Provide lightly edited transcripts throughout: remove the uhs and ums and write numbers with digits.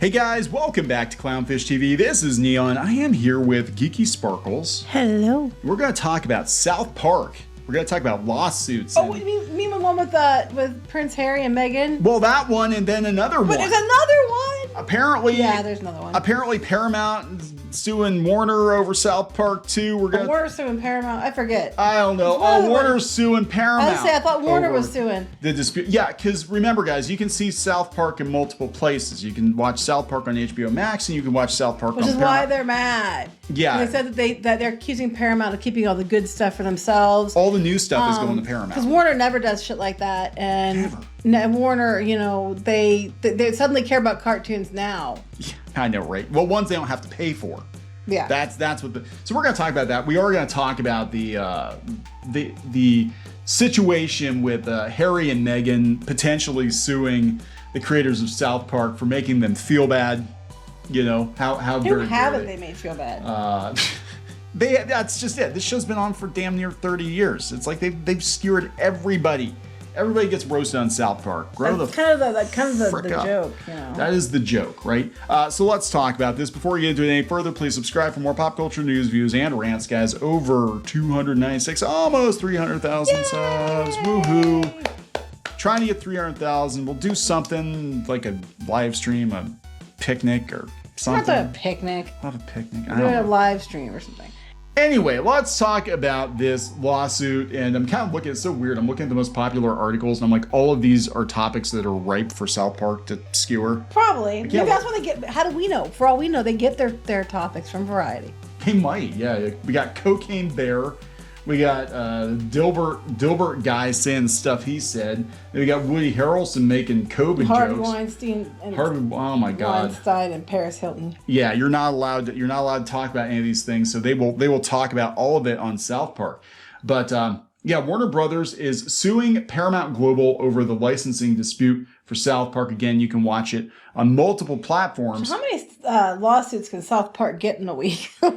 Hey guys, welcome back to Clownfish TV. This is Neon. I am here with Geeky Sparkles. Hello. We're going to talk about South Park. We're going to talk about lawsuits. Oh, you mean the one with Prince Harry and Meghan? Well, that one and then another one. But there's another one? Apparently. Yeah, there's another one. Apparently Paramount suing Warner over South Park 2. Warner's suing Paramount. I forget. I don't know. Warner's suing Paramount. I thought Warner was suing. The dispute. Yeah, because remember, guys, you can see South Park in multiple places. You can watch South Park on HBO Max, and you can watch South Park on Paramount. Which is why they're mad. Yeah. And they said that they're accusing Paramount of keeping all the good stuff for themselves. All the new stuff is going to Paramount. Because Warner never does shit like that, and Warner, you know, they suddenly care about cartoons now. Yeah, I know, right? Well, ones they don't have to pay for. Yeah, that's what the. So we're going to talk about that. We are going to talk about the situation with Harry and Meghan potentially suing the creators of South Park for making them feel bad. You know how who haven't they made feel bad? That's just it. This show's been on for damn near 30 years. It's like they've skewered everybody. Everybody gets roasted on South Park. That's kind of the joke, you know. That is the joke, right? So let's talk about this. Before we get into it any further, please subscribe for more pop culture news, views, and rants, guys. Over 296, almost 300,000 subs. Woohoo! Trying to get 300,000. We'll do something like a live stream, a picnic, or something. Not a picnic. Not a picnic. Do a live stream or something. Anyway, let's talk about this lawsuit, and I'm kind of looking, it's so weird, I'm looking at the most popular articles, and I'm like, all of these are topics that are ripe for South Park to skewer. Probably. Maybe that's what they get, how do we know? For all we know, they get their topics from Variety. They might, yeah. We got Cocaine Bear, we got Dilbert guy saying stuff he said, then we got Woody Harrelson making Coben Harvey jokes. Weinstein and Oh my God. Weinstein and Paris Hilton. Yeah, you're not allowed to talk about any of these things, so they will talk about all of it on South Park. But yeah, Warner Brothers is suing Paramount Global over the licensing dispute for South Park. Again, you can watch it on multiple platforms. So how many lawsuits can South Park get in a week? I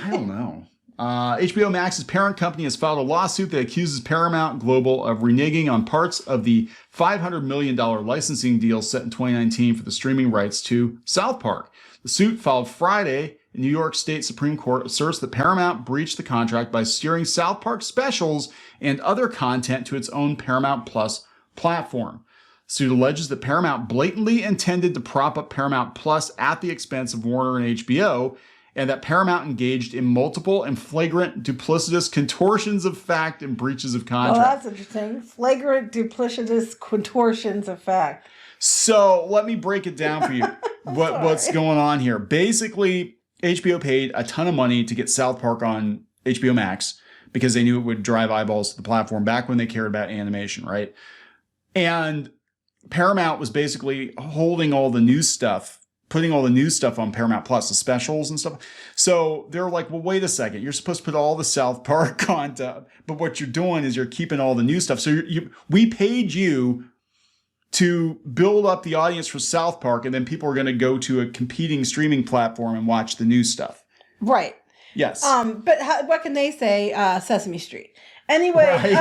don't know. HBO Max's parent company has filed a lawsuit that accuses Paramount Global of reneging on parts of the $500 million licensing deal set in 2019 for the streaming rights to South Park. The suit, filed Friday in New York State Supreme Court, asserts that Paramount breached the contract by steering South Park specials and other content to its own Paramount Plus platform. The suit alleges that Paramount blatantly intended to prop up Paramount Plus at the expense of Warner and HBO, and that Paramount engaged in multiple and flagrant duplicitous contortions of fact and breaches of contract. Oh, that's interesting. Flagrant duplicitous contortions of fact. So let me break it down for you. What's going on here? Basically, HBO paid a ton of money to get South Park on HBO Max because they knew it would drive eyeballs to the platform back when they cared about animation, right? And Paramount was basically holding all the new stuff, putting all the new stuff on Paramount Plus, the specials and stuff. So they're like, well, wait a second. You're supposed to put all the South Park content, but what you're doing is you're keeping all the new stuff. So we paid you to build up the audience for South Park, and then people are going to go to a competing streaming platform and watch the new stuff. Right. Yes. But what can they say? Sesame Street. Anyway, right.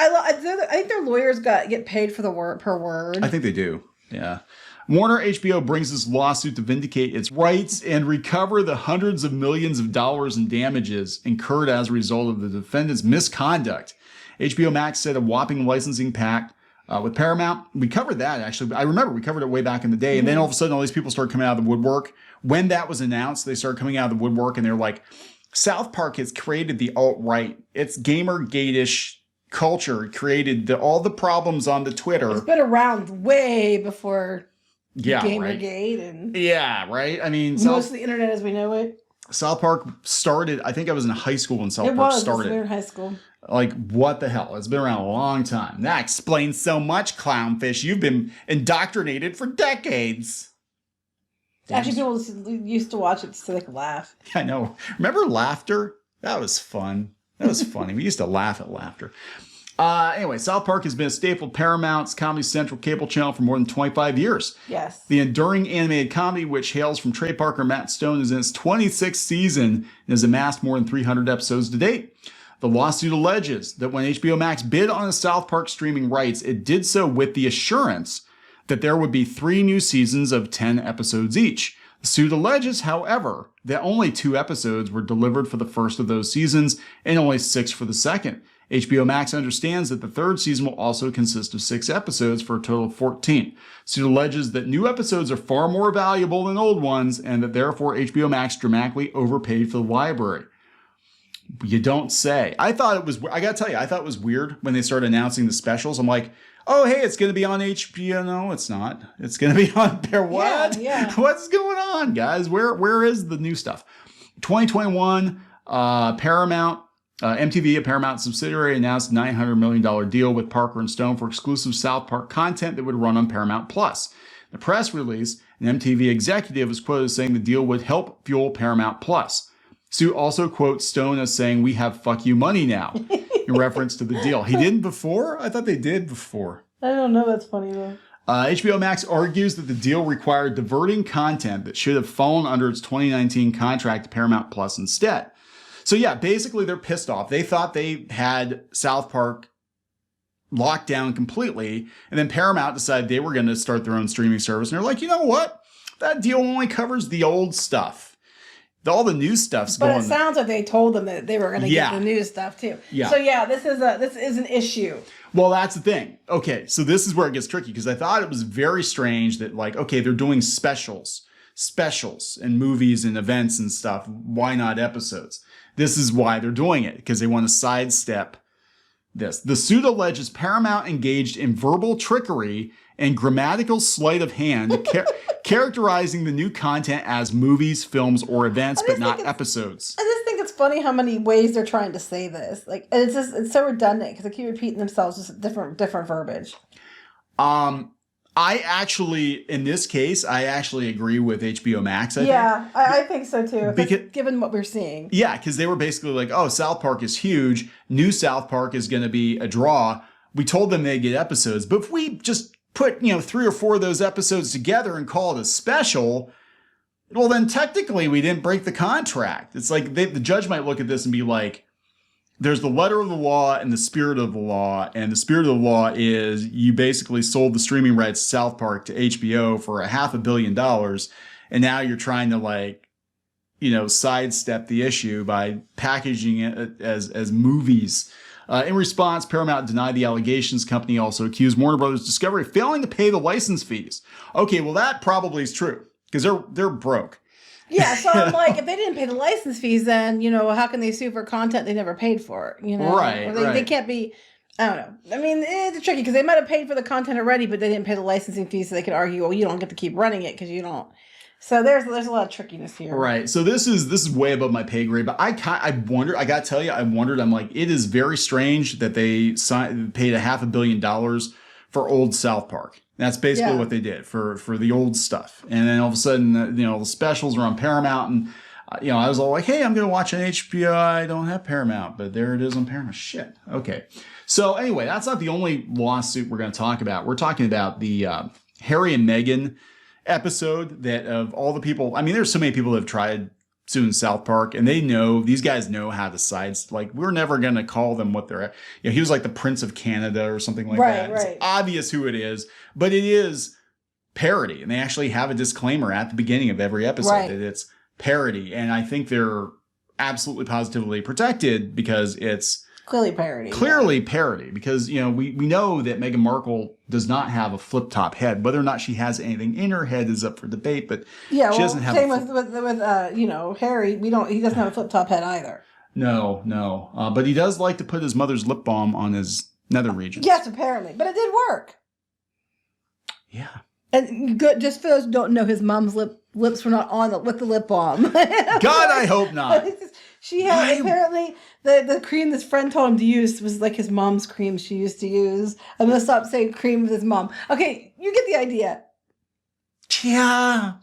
I think their lawyers get paid for the word per word. I think they do. Yeah. Warner HBO brings this lawsuit to vindicate its rights and recover the hundreds of millions of dollars in damages incurred as a result of the defendant's misconduct. HBO Max said a whopping licensing pact with Paramount. We covered that, actually. I remember we covered it way back in the day. Mm-hmm. And then all of a sudden, all these people started coming out of the woodwork. When that was announced, they started coming out of the woodwork, and they're like, South Park has created the alt-right. It's gamer-gate-ish culture. It created all the problems on the Twitter. It's been around way before... Yeah, Gamergate, right. And yeah, right. I mean, most of the internet as we know it. South Park started. I think I was in high school when South Park started. It was in high school. Like, what the hell? It's been around a long time. That explains so much, Clownfish. You've been indoctrinated for decades. Actually, people used to watch it so they could laugh. I know. Remember Laughter? That was fun. That was funny. We used to laugh at Laughter. Anyway, South Park has been a staple of Paramount's Comedy Central cable channel for more than 25 years. Yes. The enduring animated comedy, which hails from Trey Parker and Matt Stone, is in its 26th season and has amassed more than 300 episodes to date. The lawsuit alleges that when HBO Max bid on the South Park streaming rights, it did so with the assurance that there would be 3 new seasons of 10 episodes each. The suit alleges, however, that only 2 episodes were delivered for the first of those seasons and only 6 for the second. HBO Max understands that the third season will also consist of 6 episodes for a total of 14. Suit alleges that new episodes are far more valuable than old ones and that therefore HBO Max dramatically overpaid for the library. You don't say. I gotta tell you, I thought it was weird when they started announcing the specials. I'm like, oh, hey, it's going to be on HBO. No, it's not. It's going to be on there. What? Yeah. What's going on, guys? Where is the new stuff? 2021, Paramount, MTV, a Paramount subsidiary, announced a $900 million deal with Parker and Stone for exclusive South Park content that would run on Paramount Plus. In the press release, an MTV executive was quoted as saying the deal would help fuel Paramount Plus. Sue also quotes Stone as saying, "We have fuck you money now," in reference to the deal. He didn't before? I thought they did before. I don't know. That's funny, though. HBO Max argues that the deal required diverting content that should have fallen under its 2019 contract to Paramount Plus instead. So yeah, basically they're pissed off. They thought they had South Park locked down completely, and then Paramount decided they were going to start their own streaming service. And they're like, you know what? That deal only covers the old stuff. All the new stuff's going. But it sounds like they told them that they were going to get the new stuff too. Yeah. So yeah, this is an issue. Well, that's the thing. Okay, so this is where it gets tricky because I thought it was very strange that like, okay, they're doing specials and movies and events and stuff. Why not episodes? This is why they're doing it, because they want to sidestep this. The suit alleges Paramount engaged in verbal trickery and grammatical sleight of hand, characterizing the new content as movies, films, or events, but not episodes. I just think it's funny how many ways they're trying to say this. Like, and it's so redundant because they keep repeating themselves, just different verbiage. I actually, in this case, I actually agree with HBO Max. I think so too. Because, given what we're seeing. Yeah, because they were basically like, oh, South Park is huge. New South Park is going to be a draw. We told them they'd get episodes, but if we just put 3 or 4 of those episodes together and call it a special, well, then technically we didn't break the contract. It's like the judge might look at this and be like, there's the letter of the law and the spirit of the law. And the spirit of the law is you basically sold the streaming rights to South Park to HBO for $500 million. And now you're trying to sidestep the issue by packaging it as movies. In response, Paramount denied the allegations. Company also accused Warner Brothers Discovery of failing to pay the license fees. Okay, well, that probably is true because they're broke. Yeah, so I'm like, if they didn't pay the license fees, then, how can they sue for content they never paid for? Right, They can't be, I don't know. I mean, it's tricky because they might have paid for the content already, but they didn't pay the licensing fees, so they could argue, well, you don't get to keep running it because you don't. So there's a lot of trickiness here. Right. So this is way above my pay grade, but I wonder, I got to tell you, I'm like, it is very strange that they paid $500 million for old South Park. That's basically what they did for the old stuff. And then all of a sudden, the specials are on Paramount. And, I was all like, hey, I'm going to watch an HBO. I don't have Paramount, but there it is on Paramount. Shit. Okay. So anyway, that's not the only lawsuit we're going to talk about. We're talking about the Harry and Meghan episode that of all the people. I mean, there's so many people that have tried suing South Park, and these guys know how to sides. Like, we're never going to call them what they're, he was like the Prince of Canada or something like that. Right. It's obvious who it is, but it is parody. And they actually have a disclaimer at the beginning of every episode that it's parody. And I think they're absolutely positively protected because it's clearly parody. Parody, because we know that Meghan Markle does not have a flip top head. Whether or not she has anything in her head is up for debate. But she doesn't have. Same with Harry. He doesn't have a flip top head either. No. But he does like to put his mother's lip balm on his nether regions. Yes, apparently, but it did work. Yeah. And good, just for those who don't know, his mom's lips were not on with the lip balm. God, I hope not. She had apparently the cream this friend told him to use was like his mom's cream she used to use. I'm gonna stop saying cream with his mom. Okay, you get the idea. Yeah,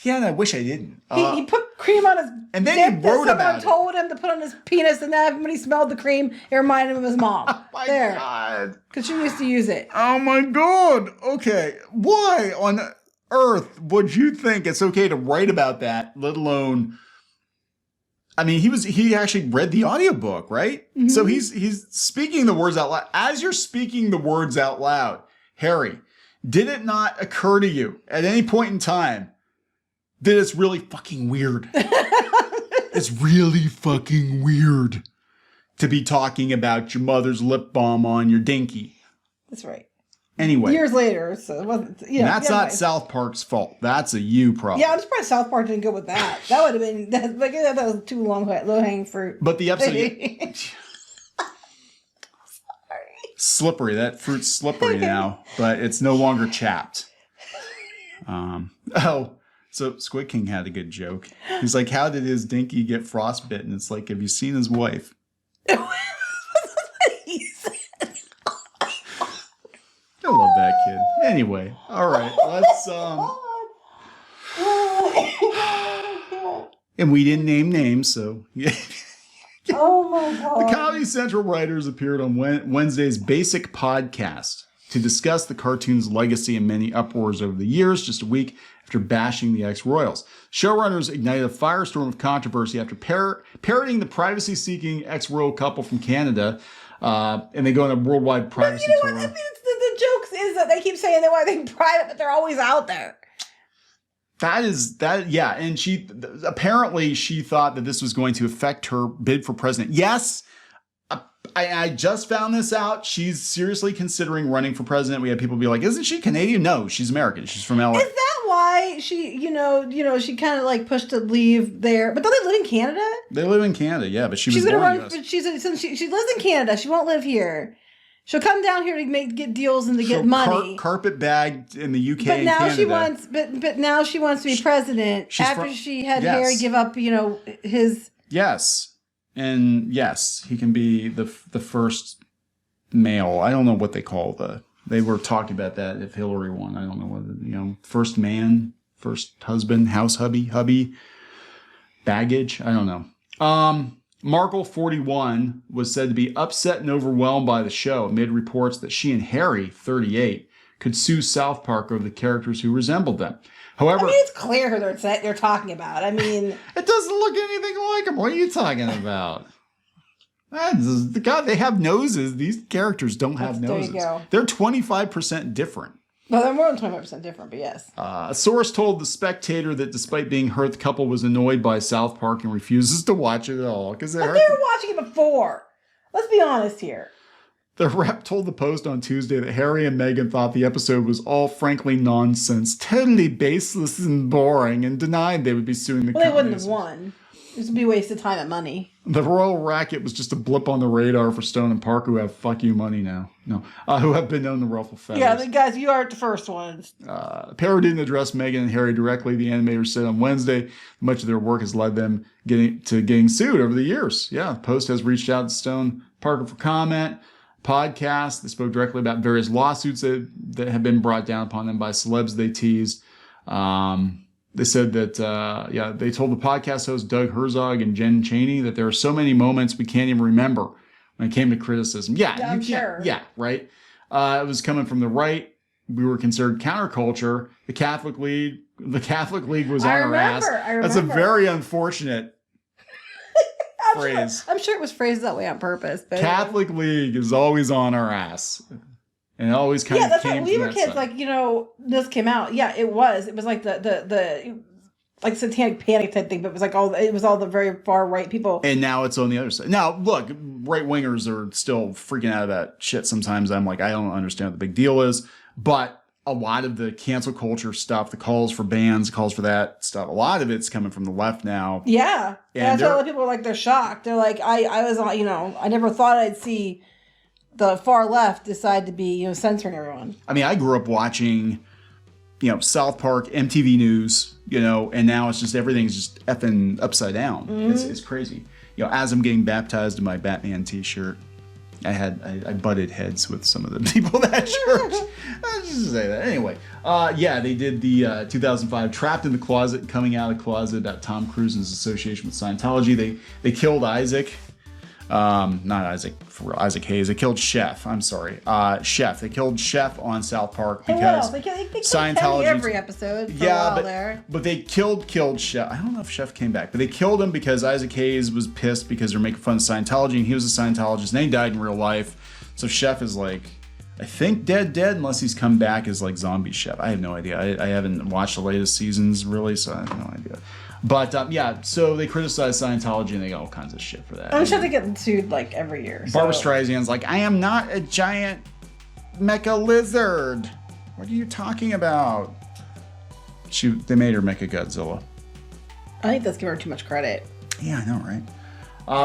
and I wish I didn't. He put cream on his and then he wrote about it. Someone told him to put on his penis, and then when he smelled the cream, it reminded him of his mom. Oh my God! Because she used to use it. Oh my God! Okay, why on earth would you think it's okay to write about that, let alone? I mean, he actually read the audiobook, right? Mm-hmm. So he's speaking the words out loud. As you're speaking the words out loud, Harry, Did it not occur to you at any point in time that it's really fucking weird? It's really fucking weird to be talking about your mother's lip balm on your dinky. That's right. Anyway. Years later, so it wasn't... That's not South Park's fault. That's a you problem. Yeah, I'm surprised South Park didn't go with that. That would have been... That was too low-hanging fruit. But the episode... Slippery. That fruit's slippery now, but it's no longer chapped. So Squid King had a good joke. He's like, how did his dinky get frostbitten? It's like, have you seen his wife? He said. I love that kid. Anyway, all right, let's and we didn't name names, so yeah. Oh my God. The Comedy Central writers appeared on Wednesday's Basic podcast to discuss the cartoon's legacy and many uproars over the years, just a week after bashing the ex-royals. Showrunners ignited a firestorm of controversy after parodying the privacy-seeking ex-royal couple from Canada, and they go on a worldwide privacy tour. I mean, the jokes is that they keep saying they want to be private, but they're always out there. Yeah. And she apparently thought that this was going to affect her bid for president. Yes, I just found this out. She's seriously considering running for president. We had people be like, "Isn't she Canadian?" No, she's American. She's from LA. Is that why she, she kind of like pushed to leave there? But don't they live in Canada? They live in Canada, yeah. But she's gonna born run. But since she lives in Canada, she won't live here. She'll come down here to get deals and to get money. Carpet bagged in the UK. But now and Canada. but now she wants to be president after she had Harry give up, his. Yes. And yes, he can be the first male. I don't know what they call they were talking about that if Hillary won. I don't know whether, first man, first husband, house hubby, baggage. I don't know. Markle 41 was said to be upset and overwhelmed by the show amid reports that she and Harry 38 could sue South Park over the characters who resembled them. However, it's clear who they're talking about. I mean, it doesn't look anything like them. What are you talking about? God, they have noses. These characters don't have noses. There you go. They're 25% different. Well, they're more than 25% different, but yes. A source told The Spectator that despite being hurt, the couple was annoyed by South Park and refuses to watch it at all. But they were watching it before. Let's be honest here. The rep told the Post on Tuesday that Harry and Meghan thought the episode was all frankly nonsense, totally baseless and boring, and denied they would be suing the company. They wouldn't have won. This would be a waste of time and money. The royal racket was just a blip on the radar for Stone and Park, who have fuck you money now. Who have been known to ruffle feathers. Yeah, the guys, you aren't the first ones. Parody didn't address Meghan and Harry directly. The animators said on Wednesday much of their work has led them getting sued over the years. Yeah, the Post has reached out to Stone Parker for comment. Podcast. They spoke directly about various lawsuits that have been brought down upon them by celebs they teased. They said that, they told the podcast host Doug Herzog and Jen Chaney that there are so many moments we can't even remember when it came to criticism. Yeah, I'm sure. Yeah, right. It was coming from the right. We were considered counterculture. The Catholic League was on our ass. I remember. That's a very unfortunate phrase. I'm sure it was phrased that way on purpose. But Catholic League is always on our ass. And it always kind of that's came what we were that kids, side. like, this came out. Yeah, it was. It was like the like satanic panic type thing, but it was like all the very far right people. And now it's on the other side. Now, look, right wingers are still freaking out of that shit sometimes. I'm like, I don't understand what the big deal is. But a lot of the cancel culture stuff, the calls for bans, calls for that stuff, a lot of it's coming from the left now. Yeah. And that's why a lot of people are like, they're shocked. They're like, I was on, I never thought I'd see the far left decide to be, censoring everyone. I mean, I grew up watching, South Park, MTV News, and now it's just everything's just effing upside down. Mm-hmm. It's crazy. As I'm getting baptized in my Batman t-shirt, I butted heads with some of the people at that church. Let's just say that. Anyway, they did the 2005 Trapped in the Closet, Coming Out of the Closet about Tom Cruise's association with Scientology. They killed Isaac. Not Isaac, for Isaac Hayes. They killed Chef. I'm sorry. Chef. They killed Chef on South Park because they Scientology every episode for a while there. But they killed Chef. I don't know if Chef came back, but they killed him because Isaac Hayes was pissed because they're making fun of Scientology and he was a Scientologist and he died in real life. So Chef is like, I think dead, unless he's come back as like zombie chef. I have no idea. I haven't watched the latest seasons really, so I have no idea. But yeah, so they criticize Scientology and they got all kinds of shit for that. I'm sure they get sued like every year. Barbara Streisand's like, I am not a giant mecha lizard. What are you talking about? They made her Mecha Godzilla. I think that's giving her too much credit. Yeah, I know, right?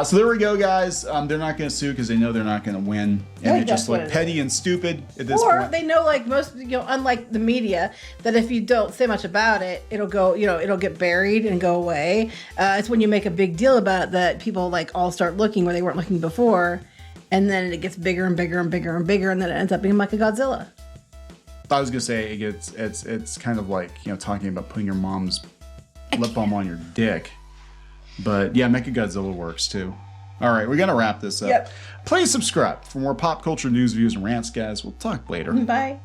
So there we go, guys. They're not going to sue because they know they're not going to win, and they just look petty and stupid at this point. Or they know, like most, unlike the media, that if you don't say much about it, it'll go, it'll get buried and go away. It's when you make a big deal about it that people like all start looking where they weren't looking before, and then it gets bigger and bigger and bigger and bigger, and then it ends up being like a Godzilla. I was gonna say it's kind of like talking about putting your mom's lip balm on your dick. But yeah, Mechagodzilla works too. All right, we're going to wrap this up. Yep. Please subscribe for more pop culture news, views, and rants, guys. We'll talk later. Bye.